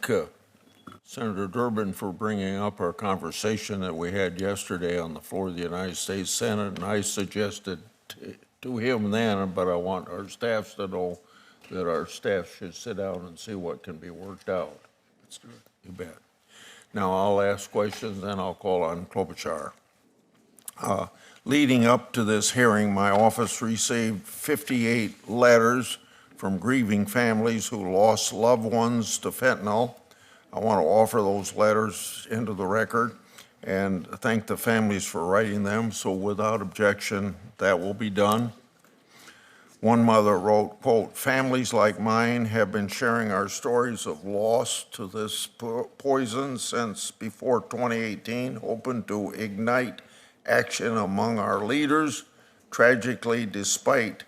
thank Senator Durbin for bringing up our conversation that we had yesterday on the floor of the United States Senate, and I suggested to him then, but I want our staffs to know that our staff should sit down and see what can be worked out. Let's do it. You bet. Now I'll ask questions, then I'll call on Klobuchar. Leading up to this hearing, my office received 58 letters from grieving families who lost loved ones to fentanyl. I want to offer those letters into the record and thank the families for writing them. So without objection, that will be done. One mother wrote, quote, "Families like mine have been sharing our stories of loss to this poison since before 2018, hoping to ignite action among our leaders. Tragically, despite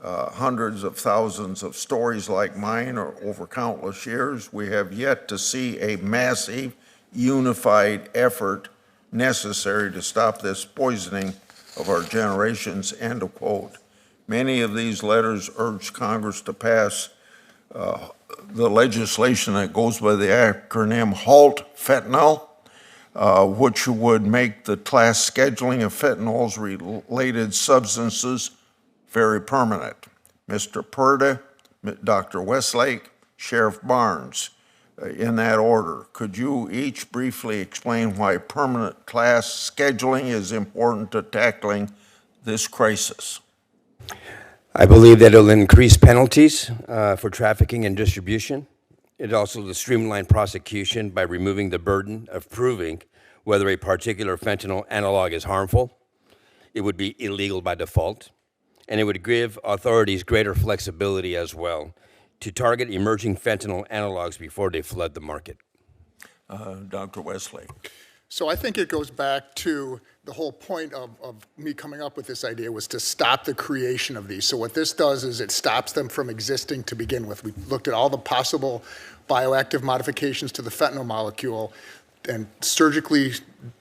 hundreds of thousands of stories like mine or over countless years, we have yet to see a massive, unified effort necessary to stop this poisoning of our generations," end of quote. Many of these letters urge Congress to pass the legislation that goes by the acronym HALT Fentanyl, which would make the class scheduling of fentanyls related substances very permanent. Mr. Purda, Dr. Westlake, Sheriff Barnes, in that order. Could you each briefly explain why permanent class scheduling is important to tackling this crisis? I believe that it'll increase penalties for trafficking and distribution. It also will streamline prosecution by removing the burden of proving whether a particular fentanyl analog is harmful. It would be illegal by default. And it would give authorities greater flexibility as well to target emerging fentanyl analogs before they flood the market. Dr. Westlake. So I think it goes back to the whole point of me coming up with this idea was to stop the creation of these. So what this does is it stops them from existing to begin with. We looked at all the possible bioactive modifications to the fentanyl molecule and surgically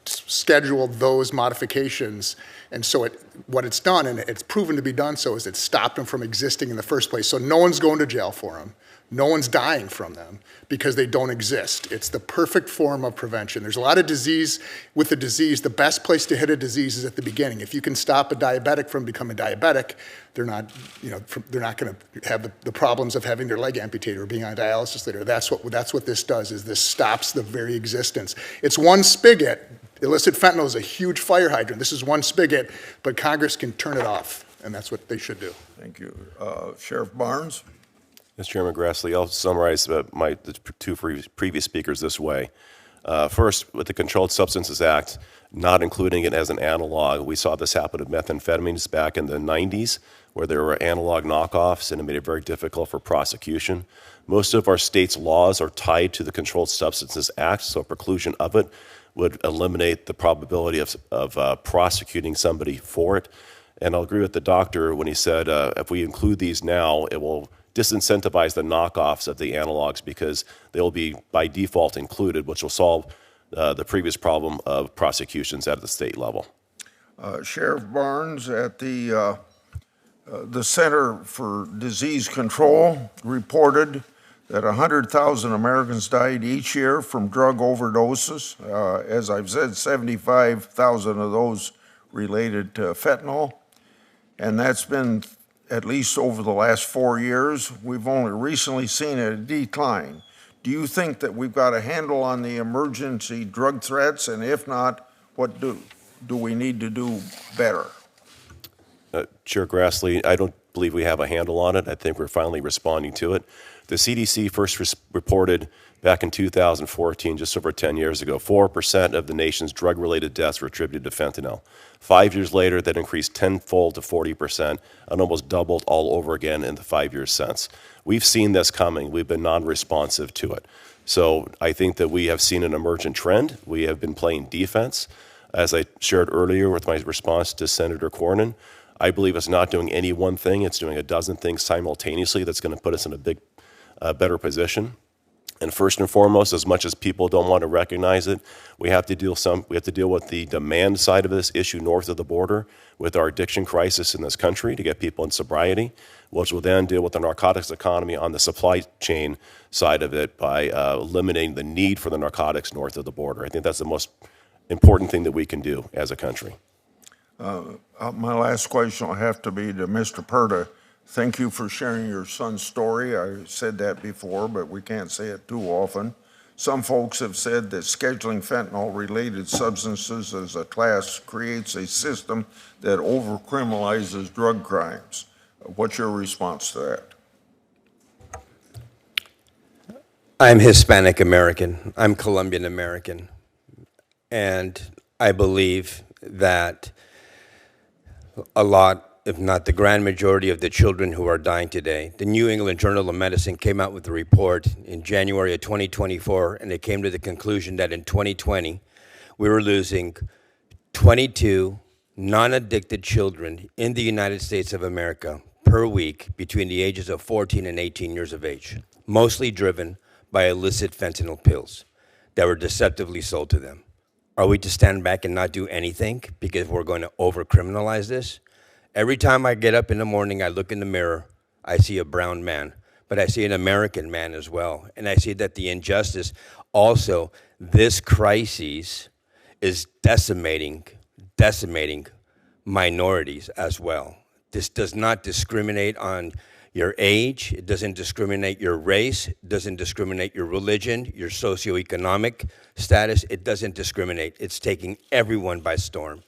scheduled those modifications. And so what it's done, and it's proven to be done so, is it stopped them from existing in the first place. So no one's going to jail for them. No one's dying from them because they don't exist. It's the perfect form of prevention. There's a lot of disease. With the disease, the best place to hit a disease is at the beginning. If you can stop a diabetic from becoming diabetic, they're not going to have the problems of having their leg amputated or being on dialysis later. That's what this does. Is this stops the very existence. It's one spigot. Illicit fentanyl is a huge fire hydrant. This is one spigot, but Congress can turn it off, and that's what they should do. Thank you. Sheriff Barnes. Mr. Chairman Grassley, I'll summarize the two previous speakers this way. First, with the Controlled Substances Act, not including it as an analog, we saw this happen with methamphetamines back in the 90s, where there were analog knockoffs, and it made it very difficult for prosecution. Most of our state's laws are tied to the Controlled Substances Act, so preclusion of it would eliminate the probability of prosecuting somebody for it. And I'll agree with the doctor when he said if we include these now, it will disincentivize the knockoffs of the analogs because they'll be by default included, which will solve the previous problem of prosecutions at the state level. Sheriff Barnes, at the Center for Disease Control reported that 100,000 Americans died each year from drug overdoses. As I've said, 75,000 of those related to fentanyl, and that's been at least over the last 4 years. We've only recently seen a decline. Do you think that we've got a handle on the emergency drug threats? And if not, what do we need to do better? Chair Grassley, I don't believe we have a handle on it. I think we're finally responding to it. The CDC first reported back in 2014, just over 10 years ago, 4% of the nation's drug-related deaths were attributed to fentanyl. 5 years later, that increased tenfold to 40% and almost doubled all over again in the 5 years since. We've seen this coming. We've been non-responsive to it. So I think that we have seen an emergent trend. We have been playing defense. As I shared earlier with my response to Senator Cornyn, I believe it's not doing any one thing. It's doing a dozen things simultaneously that's going to put us in a better position. And first and foremost, as much as people don't want to recognize it, we have to deal with the demand side of this issue north of the border with our addiction crisis in this country to get people in sobriety, which will then deal with the narcotics economy on the supply chain side of it by eliminating the need for the narcotics north of the border. I think that's the most important thing that we can do as a country. My last question will have to be to Mr. Perda. Thank you for sharing your son's story. I said that before, but we can't say it too often. Some folks have said that scheduling fentanyl-related substances as a class creates a system that over-criminalizes drug crimes. What's your response to that? I'm Hispanic American. I'm Colombian American. And I believe that a lot, if not the grand majority of the children who are dying today. The New England Journal of Medicine came out with a report in January of 2024, and it came to the conclusion that in 2020, we were losing 22 non-addicted children in the United States of America per week between the ages of 14 and 18 years of age, mostly driven by illicit fentanyl pills that were deceptively sold to them. Are we to stand back and not do anything because we're going to over-criminalize this? Every time I get up in the morning, I look in the mirror, I see a brown man, but I see an American man as well. And I see that the injustice, also, this crisis is decimating minorities as well. This does not discriminate on your age, it doesn't discriminate your race, it doesn't discriminate your religion, your socioeconomic status, it doesn't discriminate. It's taking everyone by storm.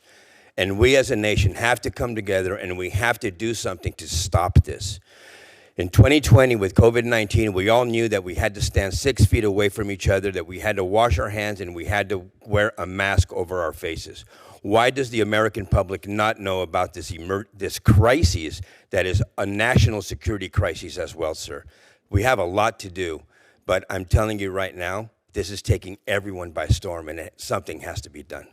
And we as a nation have to come together and we have to do something to stop this. In 2020 with COVID-19, we all knew that we had to stand 6 feet away from each other, that we had to wash our hands and we had to wear a mask over our faces. Why does the American public not know about this crisis that is a national security crisis as well, sir? We have a lot to do, but I'm telling you right now, this is taking everyone by storm and something has to be done.